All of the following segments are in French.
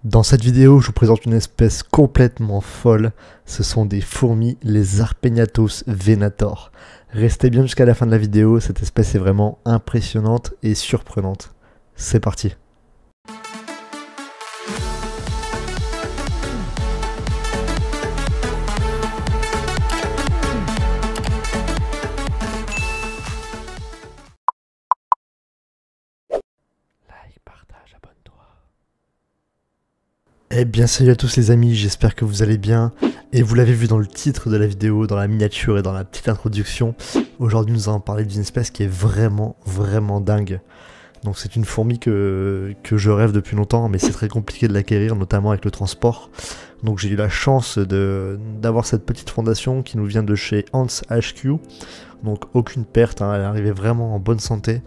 Dans cette vidéo, je vous présente une espèce complètement folle. Ce sont des fourmis, les Arpegnathos venator. Restez bien jusqu'à la fin de la vidéo, cette espèce est vraiment impressionnante et surprenante. C'est parti. Like, partage, abonne-toi. Eh bien salut à tous les amis, j'espère que vous allez bien. Et vous l'avez vu dans le titre de la vidéo, dans la miniature et dans la petite introduction. Aujourd'hui nous allons parler d'une espèce qui est vraiment dingue. Donc c'est une fourmi que je rêve depuis longtemps, mais c'est très compliqué de l'acquérir, notamment avec le transport. Donc j'ai eu la chance d'avoir cette petite fondation qui nous vient de chez Ants HQ. Donc aucune perte, hein, elle est arrivée vraiment en bonne santé.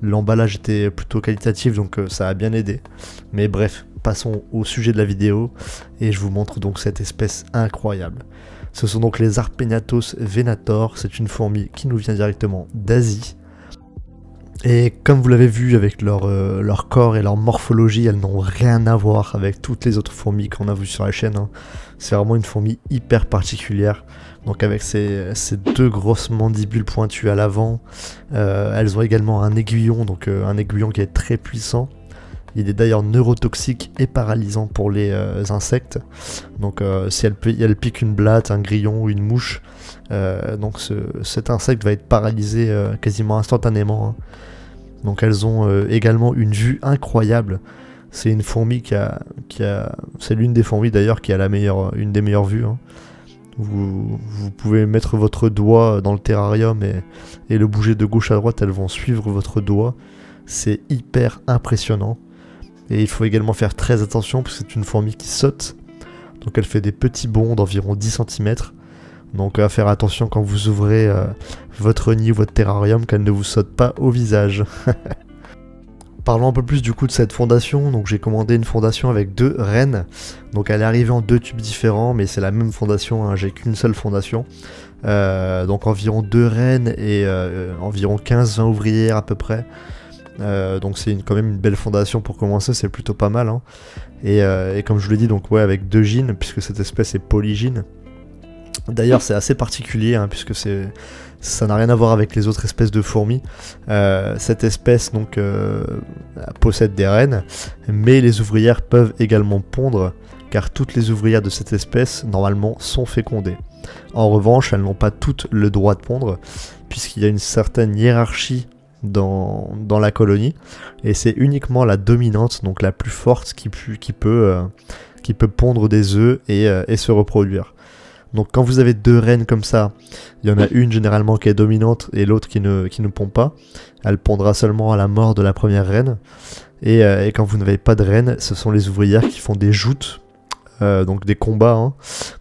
L'emballage était plutôt qualitatif, donc ça a bien aidé. Mais bref, passons au sujet de la vidéo et je vous montre donc cette espèce incroyable. Ce sont donc les Arpegnathos venator, c'est une fourmi qui nous vient directement d'Asie. Et comme vous l'avez vu avec leur corps et leur morphologie, elles n'ont rien à voir avec toutes les autres fourmis qu'on a vues sur la chaîne, hein. C'est vraiment une fourmi hyper particulière. Donc avec ces deux grosses mandibules pointues à l'avant, elles ont également un aiguillon, donc un aiguillon qui est très puissant. Il est d'ailleurs neurotoxique et paralysant pour les insectes. Donc si elle pique une blatte, un grillon ou une mouche, donc cet insecte va être paralysé quasiment instantanément, hein. Donc elles ont également une vue incroyable. C'est une fourmi c'est l'une des fourmis d'ailleurs qui a une des meilleures vues, hein. Vous pouvez mettre votre doigt dans le terrarium et le bouger de gauche à droite, elles vont suivre votre doigt. C'est hyper impressionnant. Et il faut également faire très attention parce que c'est une fourmi qui saute. Donc elle fait des petits bonds d'environ 10 cm. Donc à faire attention quand vous ouvrez votre nid ou votre terrarium qu'elle ne vous saute pas au visage. Parlons un peu plus du coup de cette fondation. Donc j'ai commandé une fondation avec 2 reines. Donc elle est arrivée en 2 tubes différents, mais c'est la même fondation, hein. J'ai qu'une seule fondation. Donc environ 2 reines et environ 15-20 ouvrières à peu près. Donc c'est quand même une belle fondation pour commencer, c'est plutôt pas mal, hein. Et comme je vous l'ai dit, donc ouais, avec 2 gynes, puisque cette espèce est polygyne. D'ailleurs c'est assez particulier, hein, puisque ça n'a rien à voir avec les autres espèces de fourmis. Cette espèce donc possède des reines, mais les ouvrières peuvent également pondre, car toutes les ouvrières de cette espèce normalement sont fécondées. En revanche, elles n'ont pas toutes le droit de pondre, puisqu'il y a une certaine hiérarchie dans la colonie, et c'est uniquement la dominante, donc la plus forte, qui peut pondre des œufs et se reproduire. Donc quand vous avez 2 reines comme ça, il y en a une généralement qui est dominante et l'autre qui ne pond pas. Elle pondra seulement à la mort de la première reine. Et quand vous n'avez pas de reine, ce sont les ouvrières qui font des joutes, donc des combats, hein,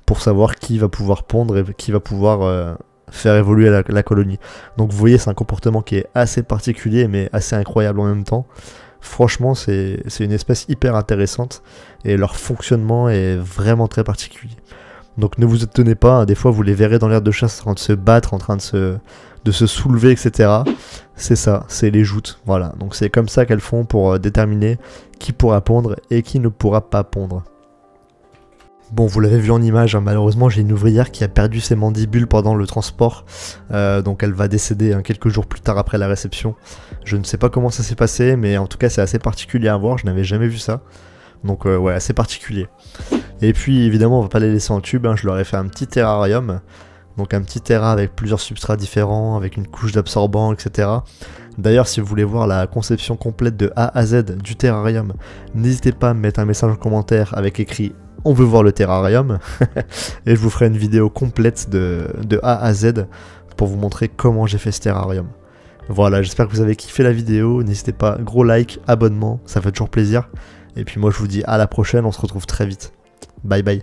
pour savoir qui va pouvoir pondre et qui va pouvoir faire évoluer la colonie. Donc vous voyez, c'est un comportement qui est assez particulier mais assez incroyable en même temps. Franchement, c'est une espèce hyper intéressante et leur fonctionnement est vraiment très particulier. Donc ne vous étonnez pas, hein, des fois vous les verrez dans l'air de chasse en train de se battre, en train de se soulever, etc. C'est ça, c'est les joutes. Voilà, donc c'est comme ça qu'elles font pour déterminer qui pourra pondre et qui ne pourra pas pondre. Bon, vous l'avez vu en image, hein, malheureusement j'ai une ouvrière qui a perdu ses mandibules pendant le transport, donc elle va décéder, hein, quelques jours plus tard après la réception. Je ne sais pas comment ça s'est passé, mais en tout cas c'est assez particulier à voir, je n'avais jamais vu ça. Donc ouais, assez particulier. Et puis évidemment on va pas les laisser en tube, hein, je leur ai fait un petit terrarium. Donc un petit terra avec plusieurs substrats différents, avec une couche d'absorbant, etc. D'ailleurs si vous voulez voir la conception complète de A à Z du terrarium, n'hésitez pas à me mettre un message en commentaire avec écrit « On veut voir le terrarium » et je vous ferai une vidéo complète de A à Z pour vous montrer comment j'ai fait ce terrarium. Voilà, j'espère que vous avez kiffé la vidéo, n'hésitez pas, gros like, abonnement, ça fait toujours plaisir. Et puis moi je vous dis à la prochaine, on se retrouve très vite. Bye bye.